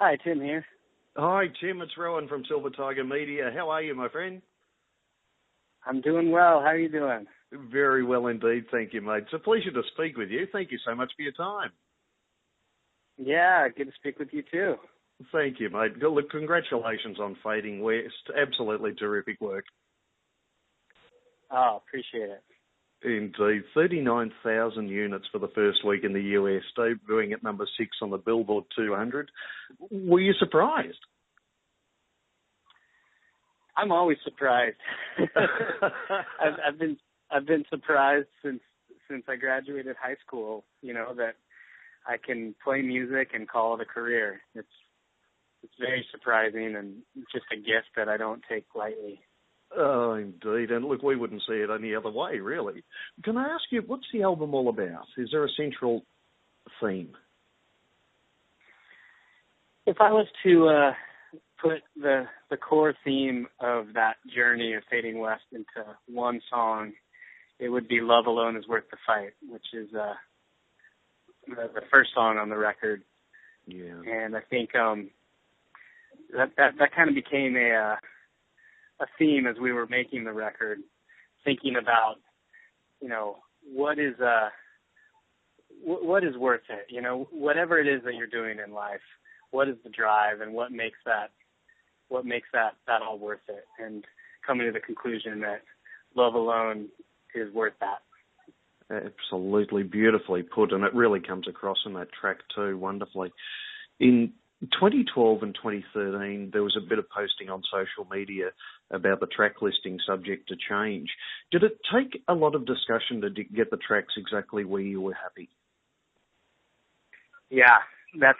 Hi, Tim here. Hi, Tim. It's Rowan from Silver Tiger Media. How are you, my friend? I'm doing well. How are you doing? Very well indeed, thank you, mate. It's a pleasure to speak with you. Thank you so much for your time. Yeah, good to speak with you too. Thank you, mate. Look, congratulations on Fading West. Absolutely terrific work. Oh, appreciate it. Indeed. 39,000 units for the first week in the US, debuting at number 6 on the Billboard 200. Were you surprised? I'm always surprised. I've been surprised since I graduated high school, that I can play music and call it a career. It's very surprising and just a gift that I don't take lightly. Oh, indeed. And look, we wouldn't see it any other way, really. Can I ask you, what's the album all about? Is there a central theme? If I was to put the core theme of that journey of Fading West into one song, it would be Love Alone Is Worth the Fight, which is the first song on the record. Yeah. And I think that kind of became a theme as we were making the record, thinking about, what is worth it? Whatever it is that you're doing in life, what is the drive and what makes that all worth it? And coming to the conclusion that love alone is worth that. Absolutely beautifully put, and it really comes across in that track too, wonderfully. In 2012 and 2013, there was a bit of posting on social media about the track listing subject to change. Did it take a lot of discussion to get the tracks exactly where you were happy? Yeah, that's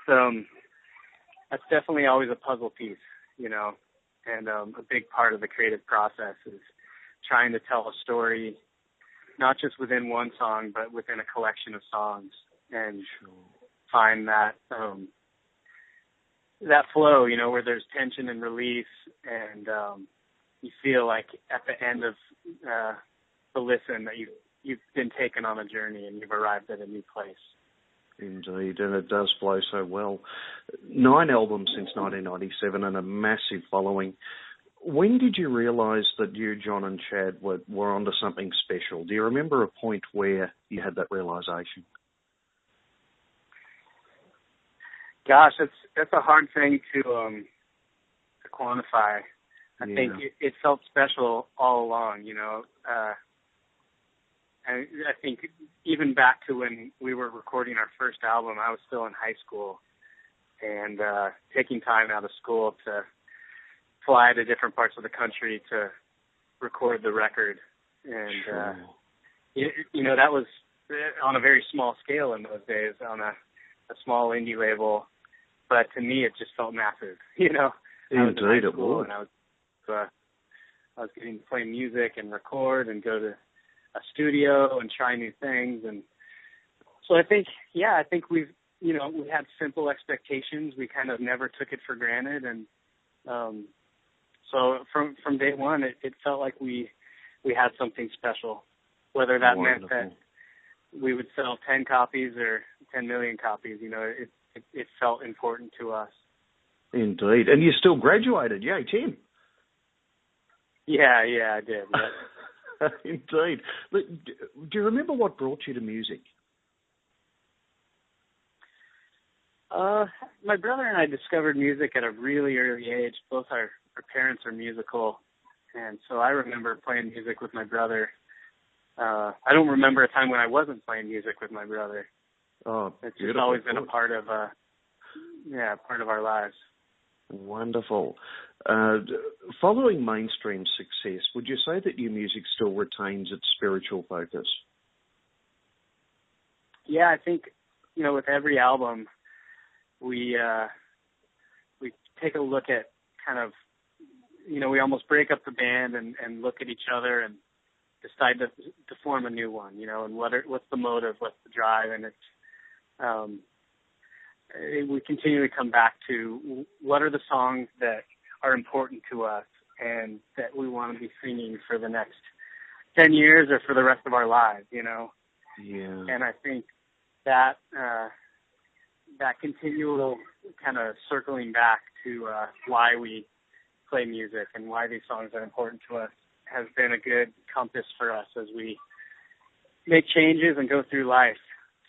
definitely always a puzzle piece, and a big part of the creative process is trying to tell a story, not just within one song, but within a collection of songs, and find that that flow, where there's tension and release, and you feel like at the end of the listen that you've been taken on a journey and you've arrived at a new place. Indeed, and it does flow so well. 9 albums since 1997 and a massive following. When did you realise that you, John and Chad were onto something special? Do you remember a point where you had that realisation? Gosh, that's a hard thing to quantify. I think it felt special all along, I think even back to when we were recording our first album, I was still in high school, and taking time out of school to fly to different parts of the country to record the record. And, that was on a very small scale in those days, on a small indie label. But to me, it just felt massive, Indeed, it would. And I was getting to play music and record and go to a studio and try new things. And so I think we had simple expectations. We kind of never took it for granted. And so from day one, it felt like we had something special, whether that meant that we would sell 10 copies or 10 million copies. It felt important to us. Indeed. And you still graduated. Yay, Tim. Yeah, I did. Yeah. Indeed. Do you remember what brought you to music? My brother and I discovered music at a really early age. Both our parents are musical, and so I remember playing music with my brother. I don't remember a time when I wasn't playing music with my brother. Oh, it's just always been a part of our lives. Wonderful. Following mainstream success, would you say that your music still retains its spiritual focus? Yeah, I think, with every album, we take a look at kind of, we almost break up the band and look at each other and decide to form a new one, and what's the motive, what's the drive, and we continually come back to what are the songs that are important to us and that we want to be singing for the next 10 years or for the rest of our lives, Yeah. And I think that that continual kind of circling back to why we play music and why these songs are important to us has been a good compass for us as we make changes and go through life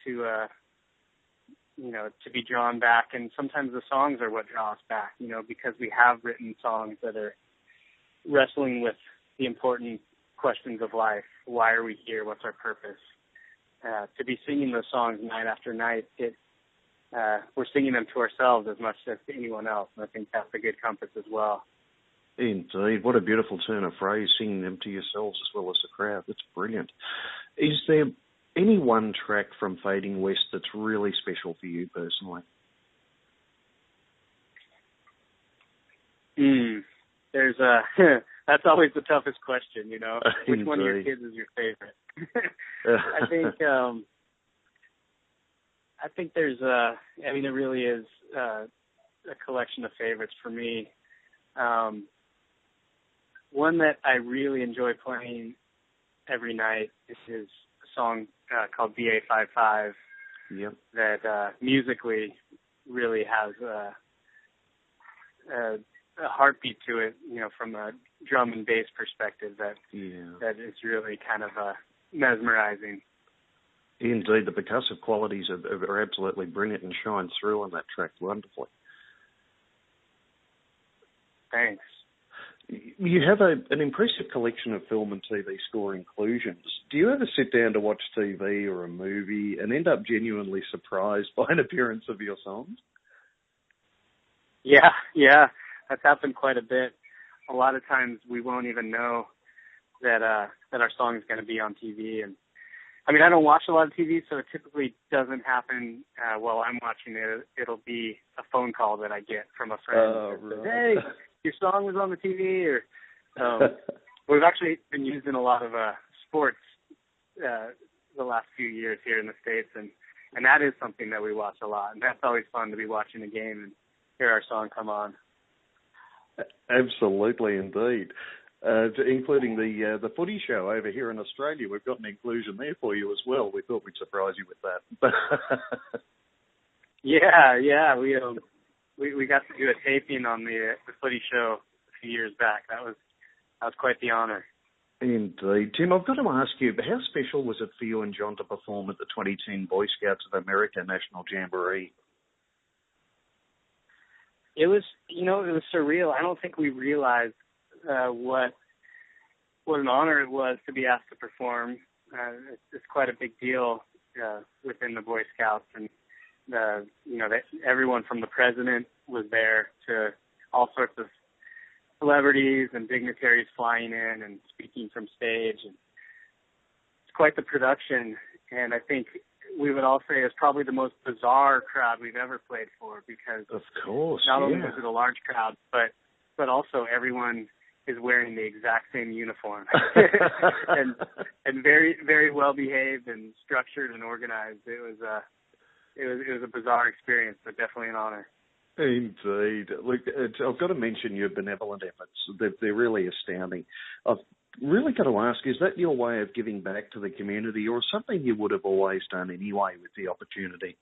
to to be drawn back. And sometimes the songs are what draw us back, because we have written songs that are wrestling with the important questions of life. Why are we here? What's our purpose? To be singing those songs night after night, we're singing them to ourselves as much as to anyone else. And I think that's a good compass as well. Indeed. What a beautiful turn of phrase, singing them to yourselves as well as the crowd. That's brilliant. Is there any one track from Fading West that's really special for you personally? There's that's always the toughest question, Which one of your kids is your favorite? I think there's it really is a collection of favorites for me. One that I really enjoy playing every night is a song called BA55. Yep. That musically really has a heartbeat to it, from a drum and bass perspective that is really kind of mesmerizing. Indeed, the percussive qualities are absolutely brilliant and shine through on that track wonderfully. Thanks. You have an impressive collection of film and TV score inclusions. Do you ever sit down to watch TV or a movie and end up genuinely surprised by an appearance of your songs? Yeah, that's happened quite a bit. A lot of times we won't even know that our song is going to be on TV. And I don't watch a lot of TV, so it typically doesn't happen while I'm watching it. It'll be a phone call that I get from a friend that says, "Hey, your song was on the TV." Or we've actually been used in a lot of sports the last few years here in the States, and that is something that we watch a lot. And that's always fun to be watching a game and hear our song come on. Absolutely, indeed. Including the footy show over here in Australia. We've got an inclusion there for you as well. We thought we'd surprise you with that. Yeah. We got to do a taping on the footy show a few years back. That was quite the honor. Indeed. Tim, I've got to ask you, how special was it for you and John to perform at the 2010 Boy Scouts of America National Jamboree? It was surreal. I don't think we realized what an honor it was to be asked to perform. It's quite a big deal within the Boy Scouts, and that everyone from the president was there to all sorts of celebrities and dignitaries flying in and speaking from stage. And it's quite the production, and I think we would all say it's probably the most bizarre crowd we've ever played for, because of course, not only was it a large crowd, but also everyone is wearing the exact same uniform and very, very well behaved and structured and organized. It was a bizarre experience, but definitely an honor. Indeed. Look, I've got to mention your benevolent efforts. They're really astounding. I've really got to ask, is that your way of giving back to the community, or something you would have always done anyway with the opportunity?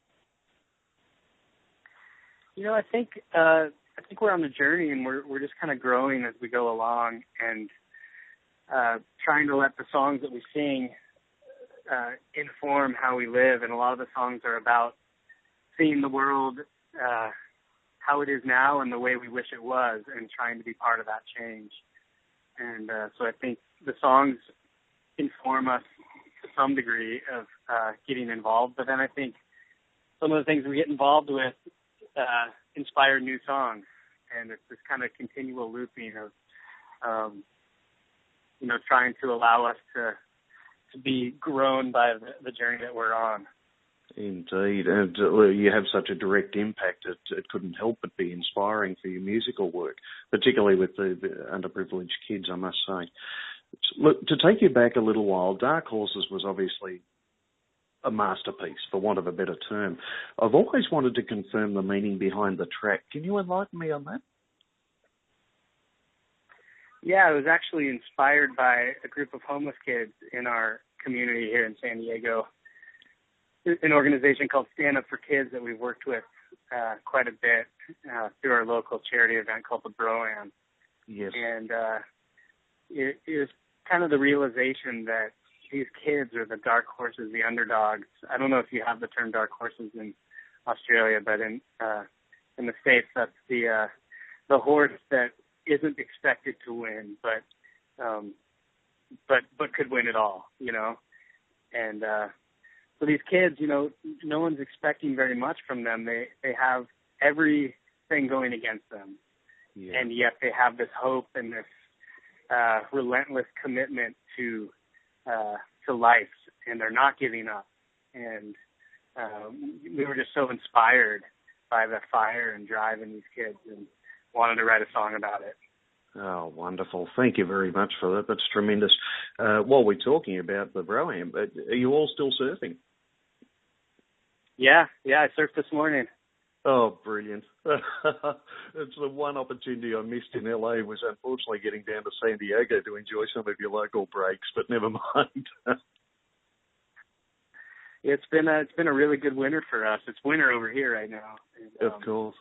I think we're on the journey, and we're just kind of growing as we go along, and trying to let the songs that we sing inform how we live. And a lot of the songs are about seeing the world how it is now and the way we wish it was, and trying to be part of that change. And so I think the songs inform us to some degree of getting involved. But then I think some of the things we get involved with inspire new songs. And it's this kind of continual looping of, trying to allow us to be grown by the journey that we're on. Indeed. And you have such a direct impact, it couldn't help but be inspiring for your musical work, particularly with the underprivileged kids, I must say. Look, to take you back a little while, Dark Horses was obviously a masterpiece, for want of a better term. I've always wanted to confirm the meaning behind the track. Can you enlighten me on that? Yeah, it was actually inspired by a group of homeless kids in our community here in San Diego. an organization called Stand Up for Kids that we've worked with quite a bit through our local charity event called the Bro-Am. Yes. And it was kind of the realization that these kids are the dark horses, the underdogs. I don't know if you have the term dark horses in Australia, but in the States, that's the horse that isn't expected to win, but could win it all, you know. And so these kids, you know, no one's expecting very much from them. They have everything going against them, and yet they have this hope and this relentless commitment to life, and they're not giving up. And we were just so inspired by the fire and drive in these kids, and wanted to write a song about it. Oh, wonderful. Thank you very much for that. That's tremendous. While we're talking about the Bro-Am, are you all still surfing? Yeah, I surfed this morning. Oh, brilliant. It's the one opportunity I missed in LA was unfortunately getting down to San Diego to enjoy some of your local breaks, but never mind. It's been a really good winter for us. It's winter over here right now. And, of course.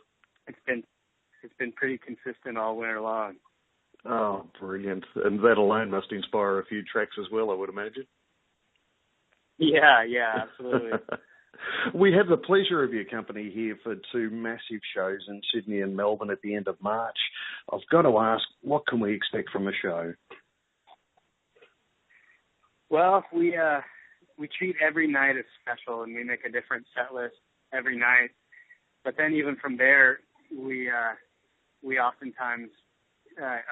It's been pretty consistent all winter long. Oh, brilliant. And that alone must inspire a few tracks as well, I would imagine. Yeah, absolutely. We have the pleasure of your company here for 2 massive shows in Sydney and Melbourne at the end of March. I've got to ask, what can we expect from a show? Well, we treat every night as special, and we make a different set list every night. But then even from there, we oftentimes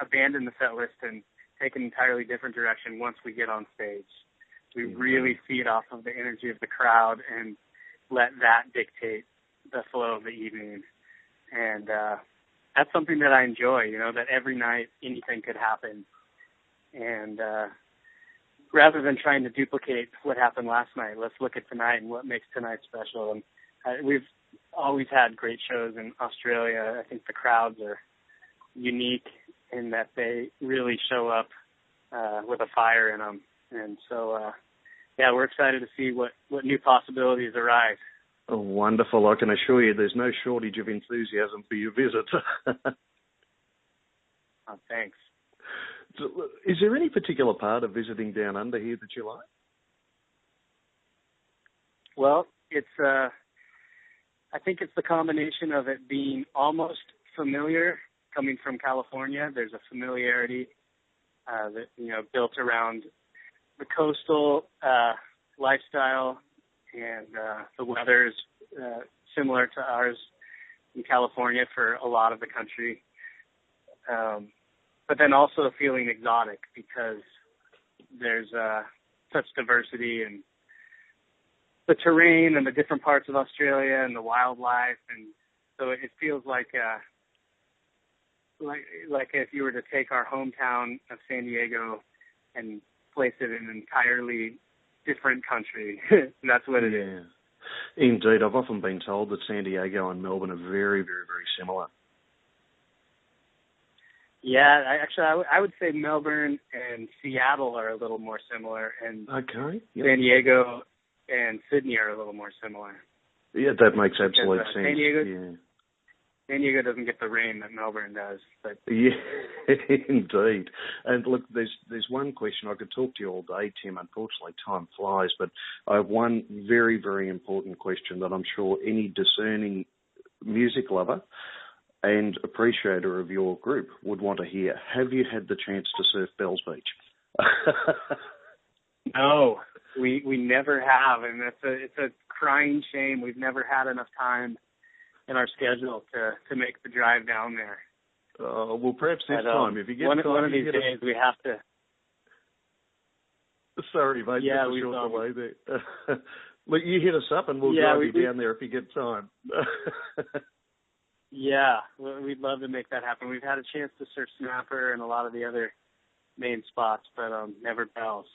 abandon the set list and take an entirely different direction once we get on stage. We really feed off of the energy of the crowd and let that dictate the flow of the evening. And that's something that I enjoy, you know, that every night anything could happen. And rather than trying to duplicate what happened last night, let's look at tonight and what makes tonight special. And we've always had great shows in Australia. I think the crowds are unique in that they really show up with a fire in them. And so, we're excited to see what new possibilities arise. Oh, wonderful. I can assure you there's no shortage of enthusiasm for your visit. Oh, thanks. So, is there any particular part of visiting down under here that you like? Well, it's I think it's the combination of it being almost familiar. Coming from California, there's a familiarity that, you know, built around the coastal lifestyle, and the weather's similar to ours in California for a lot of the country. But then also feeling exotic because there's such diversity in the terrain and the different parts of Australia and the wildlife, and so it feels like if you were to take our hometown of San Diego and place it in an entirely different country. That's what it is. Indeed. I've often been told that San Diego and Melbourne are very, very, very similar. Yeah, I would say Melbourne and Seattle are a little more similar, and San Diego and Sydney are a little more similar. Yeah, that makes absolute sense. San Diego doesn't get the rain that Melbourne does. But yeah, indeed. And look, there's one question. I could talk to you all day, Tim. Unfortunately, time flies. But I have one very, very important question that I'm sure any discerning music lover and appreciator of your group would want to hear. Have you had the chance to surf Bells Beach? No, we never have, and it's a crying shame. We've never had enough time in our schedule to make the drive down there. Well, perhaps this time, if you get one time, of these days we have to. Sorry, mate. Yeah, we short delay there. Look, you hit us up, and we'll drive you down there if you get time. Yeah, we'd love to make that happen. We've had a chance to surf Snapper and a lot of the other main spots, but never Bells.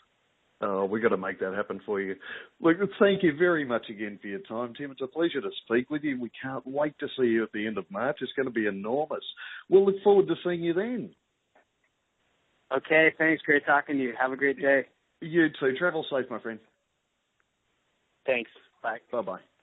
Oh, we've got to make that happen for you. Look, thank you very much again for your time, Tim. It's a pleasure to speak with you. We can't wait to see you at the end of March. It's going to be enormous. We'll look forward to seeing you then. Okay, thanks. Great talking to you. Have a great day. You too. Travel safe, my friend. Thanks. Bye. Bye-bye.